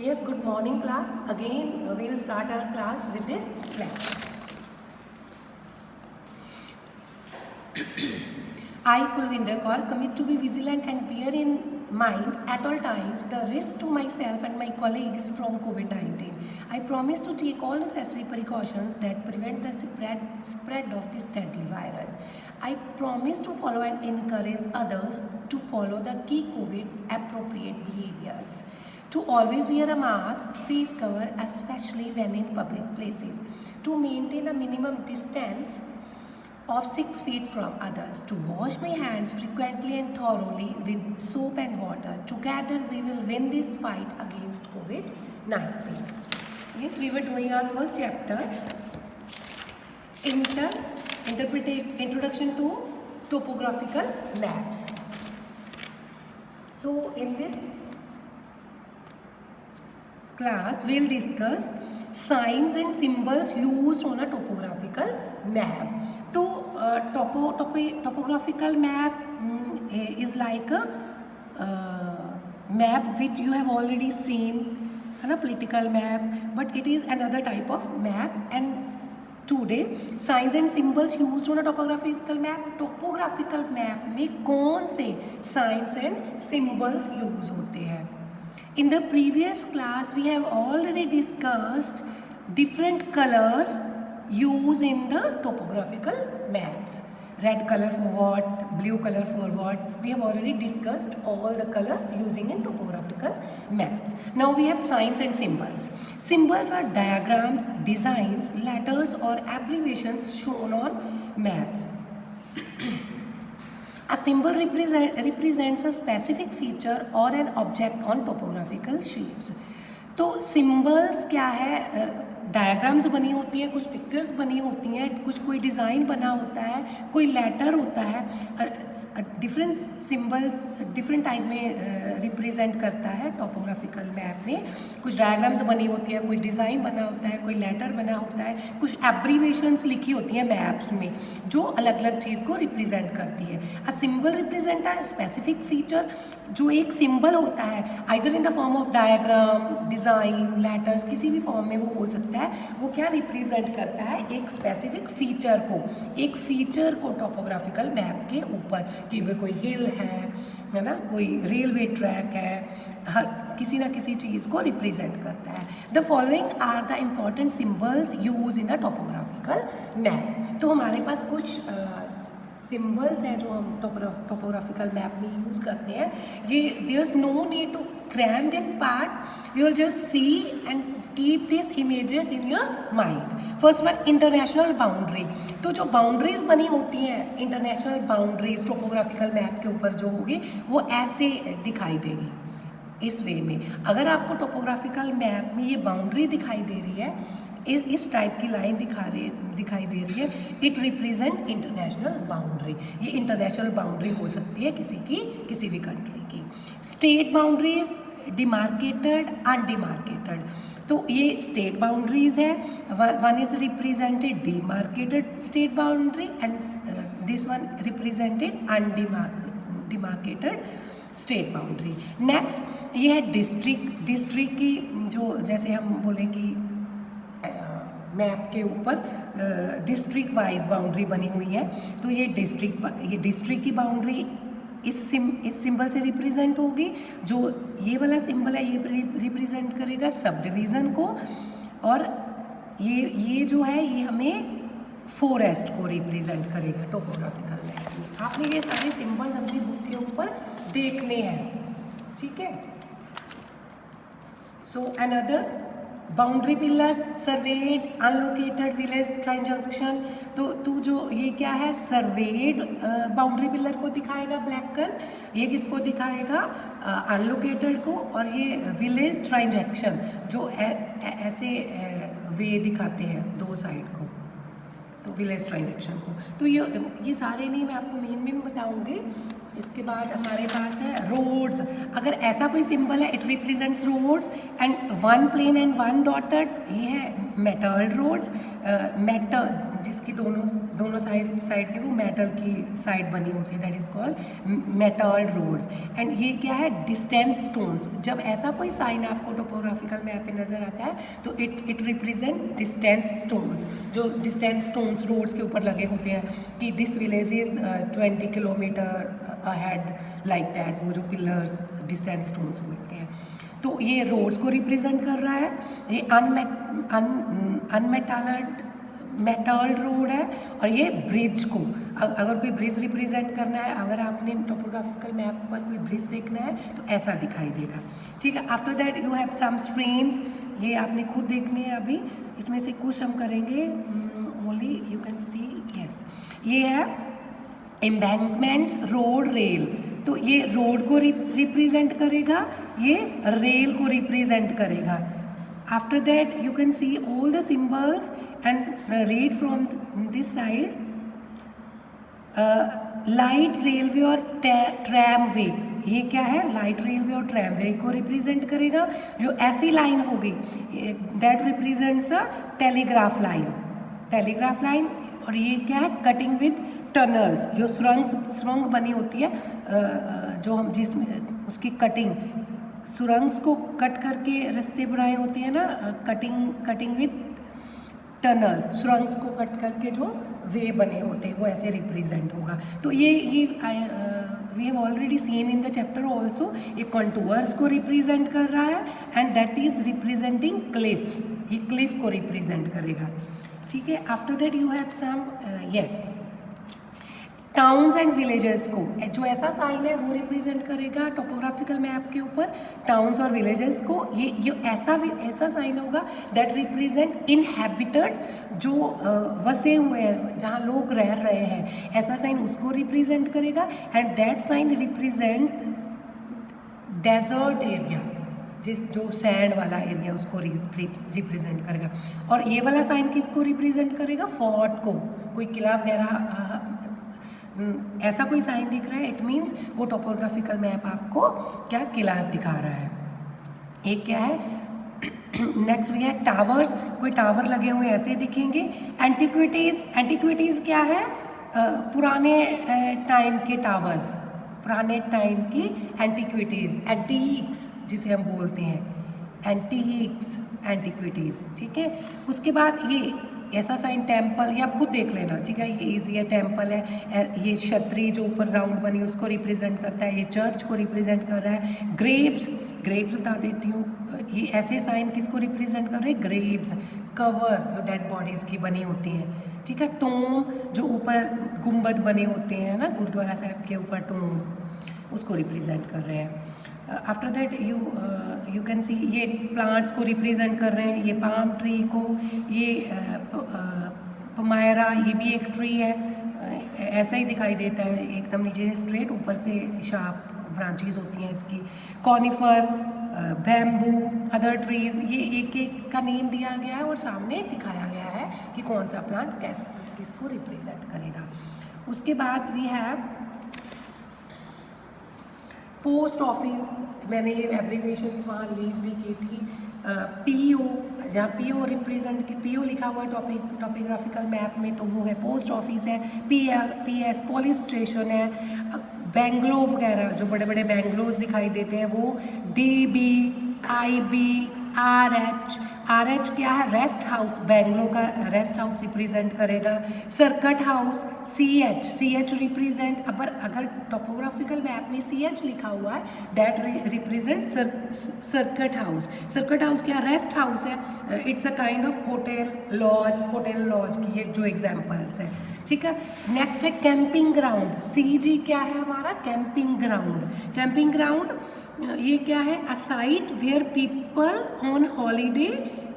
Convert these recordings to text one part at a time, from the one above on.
Yes, good morning class. Again, we'll start our class with this class. I, Kulvinder Kaur, commit to be vigilant and bear in mind at all times the risk to myself and my colleagues from COVID-19. I promise to take all necessary precautions that prevent the spread of this deadly virus. I promise to follow and encourage others to follow the key COVID appropriate behaviors. To always wear a mask, face cover, especially when in public places. To maintain a minimum distance of 6 feet from others. To wash my hands frequently and thoroughly with soap and water. Together we will win this fight against COVID-19. Yes, we were doing our first chapter, Introduction to Topographical Maps. So in this class we'll discuss signs and symbols used on a topographical map. So topographical map is like a map which you have already seen, a political map, but it is another type of map. And today signs and symbols used on a topographical map में कौन से signs and symbols use होते हैं? In the previous class, we have already discussed different colors used in the topographical maps. Red color for what, blue color for what. We have already discussed all the colors using in topographical maps. Now we have signs and symbols. Symbols are diagrams, designs, letters or abbreviations shown on maps. A symbol represents a specific feature or an object on topographical sheets. तो symbols क्या है? Diagrams बनी होती हैं, कुछ pictures बनी होती हैं, कुछ कोई डिज़ाइन बना होता है, कोई लेटर होता है. डिफरेंट सिंबल्स डिफरेंट टाइप में रिप्रेजेंट करता है टोपोग्राफिकल मैप में. कुछ डायग्राम्स बनी होती है, कोई डिज़ाइन बना होता है, कोई लेटर बना होता है, कुछ एब्रीवेशंस लिखी होती हैं मैप्स में जो अलग अलग चीज़ को रिप्रेजेंट करती है. A symbol represent a specific feature. जो एक सिंबल होता है either in the form of diagram, design, letters, किसी भी फॉर्म में वो हो सकता है. वो क्या रिप्रेजेंट करता है? एक स्पेसिफिक फीचर को टोपोग्राफिकल मैप के ऊपर, कि वो कोई हिल है ना, कोई रेलवे ट्रैक है, हर किसी ना किसी चीज़ को रिप्रेजेंट करता है. The following are the important symbols use in a topographical map. तो हमारे पास कुछ सिम्बल्स हैं जो हम टोपोग्राफिकल मैप में यूज़ करते हैं. ये there is no need to cram this part. You will just see and keep this images in your mind. First one, international boundary. तो जो बाउंड्रीज बनी होती हैं, इंटरनेशनल बाउंड्रीज टोपोग्राफिकल मैप के ऊपर जो होगी वो ऐसे दिखाई देगी, इस वे में. अगर आपको टोपोग्राफिकल मैप में ये बाउंड्री दिखाई दे रही है, इस टाइप की लाइन दिखाई दे रही है, इट रिप्रेजेंट इंटरनेशनल बाउंड्री. ये इंटरनेशनल बाउंड्री हो सकती है किसी भी कंट्री की. State boundaries, demarcated, undemarcated. तो ये स्टेट बाउंड्रीज है. One is represented demarcated state boundary and this one represented undemarcated state boundary. Next ये है डिस्ट्रिक्ट की, जो जैसे हम बोले कि मैप के ऊपर डिस्ट्रिक्ट वाइज बाउंड्री बनी हुई है. तो ये डिस्ट्रिक्ट की बाउंड्री इस सिंबल से रिप्रेजेंट होगी. जो ये वाला सिंबल है ये रिप्रेजेंट करेगा सब डिवीज़न को. और ये जो है ये हमें फॉरेस्ट को रिप्रेजेंट करेगा टोपोग्राफिकल मैप में. आपने ये सारे सिंबल्स अपनी बुक के ऊपर देखने हैं, ठीक है. So another boundary pillars, surveyed, unlocated village transaction. तो जो ये क्या है, सर्वेड बाउंड्री पिलर को दिखाएगा ब्लैक कलर, ये किसको दिखाएगा, अनलोकेटेड को. और ये विलेज ट्रांजैक्शन जो ऐसे वे दिखाते हैं दो साइड को, तो विलेज ट्रांजैक्शन को. तो ये सारे नहीं मैं आपको मेन बताऊंगी. इसके बाद हमारे पास है रोड्स. अगर ऐसा कोई सिंबल है, it represents roads. And one plain and one dotted, ये है मेटल रोड्स, मेटल जिसकी दोनों साइड के वो मेटल की साइड बनी होती है, that is called metal roads. And ये क्या है, डिस्टेंस स्टोन्स। जब ऐसा कोई साइन आपको टोपोग्राफिकल मैप पे नज़र आता है तो इट रिप्रेजेंट डिस्टेंस स्टोन्स, जो डिस्टेंस स्टोन्स रोड्स के ऊपर लगे होते हैं कि this village is 20 kilometre ahead, like that, वो जो पिलर्स डिस्टेंस स्टोन्स मिलते हैं। तो ये रोड्स को रिप्रेजेंट कर रहा है, ये मेटल रोड है, और ये ब्रिज को, अगर कोई ब्रिज रिप्रेजेंट करना है, अगर आपने टोपोग्राफिकल मैप पर कोई ब्रिज देखना है तो ऐसा दिखाई देगा, ठीक है। After that you have some streams, ये आपने खुद देखनी है अभी, इसमें से कुछ हम करेंगे, only you can see, yes, ये है एम्बैंकमेंट्स, रोड, रेल। तो ये रोड को रिप्रेजेंट करेगा, ये रेल को रिप्रेजेंट करेगा। After that you can see all the symbols and read from this side. Light railway और ट्रैमवे, ये क्या है, लाइट रेलवे और ट्रैमवे को रिप्रेजेंट करेगा। जो ऐसी लाइन होगी that represents a telegraph line, और ये क्या है, कटिंग विद टनल्स, जो सुरंग बनी होती है, जो हम जिसमें उसकी कटिंग, सुरंग्स को कट करके रास्ते बनाए होते हैं ना, कटिंग विद टनल्स, सुरंग्स को कट करके जो वे बने होते हैं वो ऐसे रिप्रेजेंट होगा। तो ये we have already seen in the chapter also, ये कॉन्टूअर्स को रिप्रेजेंट कर रहा है, and that is representing cliffs, ये क्लिफ को रिप्रेजेंट करेगा, ठीक है। After that you have some, yes, towns and villages को, जो ऐसा साइन है वो रिप्रेजेंट करेगा टोपोग्राफिकल मैप के ऊपर टाउन्स और विलेजेस को। ये ऐसा साइन होगा दैट रिप्रेजेंट इनहैबिटेड, जो वसे हुए हैं, जहाँ लोग रह रहे हैं, ऐसा साइन उसको रिप्रेजेंट करेगा। And that sign represent desert area, जो सैंड वाला एरिया, उसको रिप्रेजेंट करेगा। और ये वाला साइन किसको रिप्रेजेंट करेगा, फोर्ट को, कोई किला वगैरह, ऐसा कोई साइन दिख रहा है, इट मीन्स वो टोपोग्राफिकल मैप आपको क्या किला दिखा रहा है। एक क्या है, नेक्स्ट भी है टावर्स, कोई टावर लगे हुए ऐसे दिखेंगे। एंटिक्विटीज़ क्या है, पुराने टाइम के टावर्स, पुराने टाइम की एंटिक्विटीज़, एंटीक्स जिसे हम बोलते हैं, एंटिक्विटीज़, ठीक है। उसके बाद ये ऐसा साइन टेम्पल, ये आप खुद देख लेना, ठीक है, ये इजी है, टेम्पल है, ये छतरी जो ऊपर राउंड बनी उसको रिप्रेजेंट करता है, ये चर्च को रिप्रेजेंट कर रहा है। ग्रेव्स बता देती हूँ, ये ऐसे साइन किसको रिप्रेजेंट कर रहे हैं, ग्रेव्स, कवर जो डेड बॉडीज़ की बनी होती हैं, ठीक है। टोम, जो ऊपर गुंबद बने होते हैं ना गुरुद्वारा साहब के ऊपर, टोम, उसको रिप्रेजेंट कर रहे हैं। After that you can see, ये प्लांट्स को रिप्रेजेंट कर रहे हैं, ये पाम ट्री को, ये पमायरा, ये भी एक ट्री है, ऐसा ही दिखाई देता है, एकदम नीचे से स्ट्रेट, ऊपर से शार्प ब्रांचेस होती हैं इसकी। कॉनिफर, बैम्बू, अदर ट्रीज, ये एक का नेम दिया गया है और सामने दिखाया गया है कि कौन सा प्लांट किसको रिप्रेजेंट करेगा। उसके बाद वी हैव पोस्ट ऑफिस, मैंने ये एब्रीवेशन वहाँ लीव भी की थी। पीओ, जहाँ पीओ लिखा हुआ है टॉपोग्राफिकल मैप में, तो वो है पोस्ट ऑफिस है। पीएस पुलिस स्टेशन है। बेंगलो वगैरह, जो बड़े बड़े बेंगलोज दिखाई देते हैं, वो डीबी, आईबी, आरएच क्या है, रेस्ट हाउस, बेंगलो का रेस्ट हाउस रिप्रेजेंट करेगा। सर्किट हाउस, सीएच रिप्रेजेंट, अगर टोपोग्राफिकल मैप में सीएच लिखा हुआ है that represent circuit house. Circuit house क्या, रेस्ट हाउस है, it's a kind of hotel lodge की ये जो एग्जाम्पल्स है, ठीक है। नेक्स्ट है कैंपिंग ग्राउंड, सीजी क्या है हमारा, कैंपिंग ग्राउंड, ये क्या है, a site where people on holiday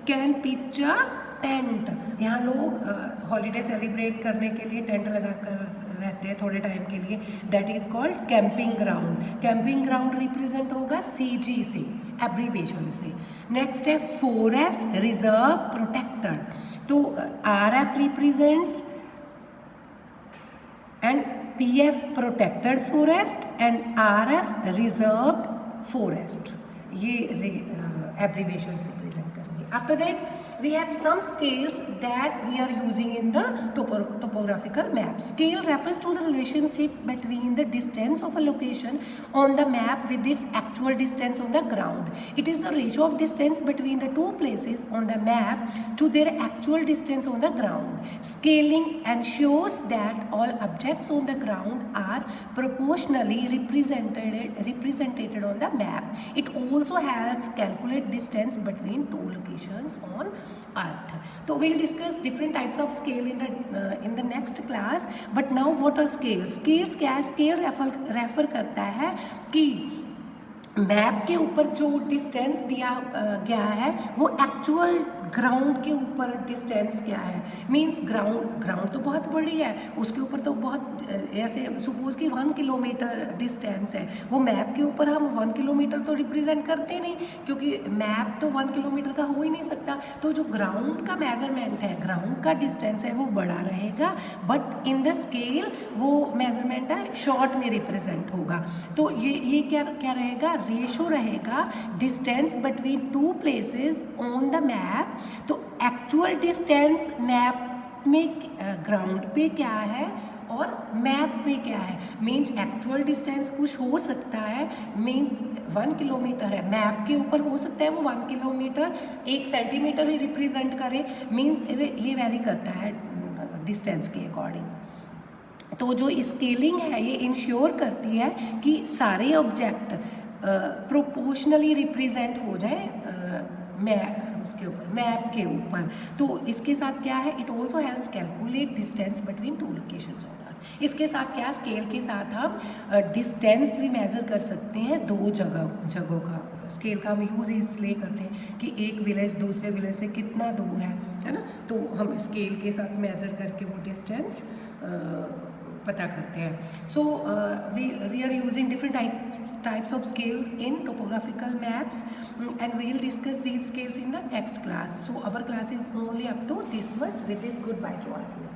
can pitch a tent, यहाँ लोग हॉलीडे सेलिब्रेट करने के लिए टेंट लगा कर रहते हैं थोड़े टाइम के लिए, that is called camping ground represent होगा सीजी से, एब्रीवेशन से। नेक्स्ट है फॉरेस्ट रिजर्व प्रोटेक्टर, तो RF represents and PF protected forest and RF reserved forest, ये एब्रीवेशन रिप्रेजेंट करेंगे। After that we have some scales that we are using in the topographical map. Scale refers to the relationship between the distance of a location on the map with its actual distance on the ground. It is the ratio of distance between the two places on the map to their actual distance on the ground. Scaling ensures that all objects on the ground are proportionally represented on the map. It also helps calculate distance between two locations on earth. So we'll discuss different types of scale in the next class. But now what are scales? Scales क्या है? Scale refer करता है कि map के ऊपर जो distance दिया गया है वो एक्चुअल ग्राउंड के ऊपर डिस्टेंस क्या है. मींस ग्राउंड तो बहुत बड़ी है, उसके ऊपर तो बहुत ऐसे सपोज कि 1 किलोमीटर डिस्टेंस है, वो मैप के ऊपर हम 1 किलोमीटर तो रिप्रेजेंट करते नहीं, क्योंकि मैप तो 1 किलोमीटर का हो ही नहीं सकता. तो जो ग्राउंड का मेजरमेंट है, ग्राउंड का डिस्टेंस है, वो बड़ा रहेगा, बट इन द स्केल वो मेजरमेंट है शॉर्ट में रिप्रेजेंट होगा. तो ये क्या रहेगा? रेशो रहेगा distance between two places on the map. तो एक्चुअल डिस्टेंस मैप में ग्राउंड पे क्या है और मैप पे क्या है. मीन्स एक्चुअल डिस्टेंस कुछ हो सकता है, मीन्स 1 किलोमीटर है, मैप के ऊपर हो सकता है वो 1 किलोमीटर 1 सेंटीमीटर ही रिप्रेजेंट करे. मीन्स ये वेरी करता है डिस्टेंस के अकॉर्डिंग. तो जो स्केलिंग है ये इंश्योर करती है कि सारे ऑब्जेक्ट प्रोपोर्शनली रिप्रेजेंट हो जाए उसके ऊपर, मैप के ऊपर. तो इसके साथ क्या है? It also help calculate distance between two locations on earth. इसके साथ क्या? स्केल के साथ हम डिस्टेंस भी मेज़र कर सकते हैं दो जगहों का. स्केल का हम यूज़ इसलिए करते हैं कि एक विलेज दूसरे विलेज से कितना दूर है ना. तो हम स्केल के साथ मेज़र करके वो डिस्टेंस पता करते हैं. So we are using different types of scales in topographical maps, and we will discuss these scales in the next class. So our class is only up to this much. With this, goodbye to all of you.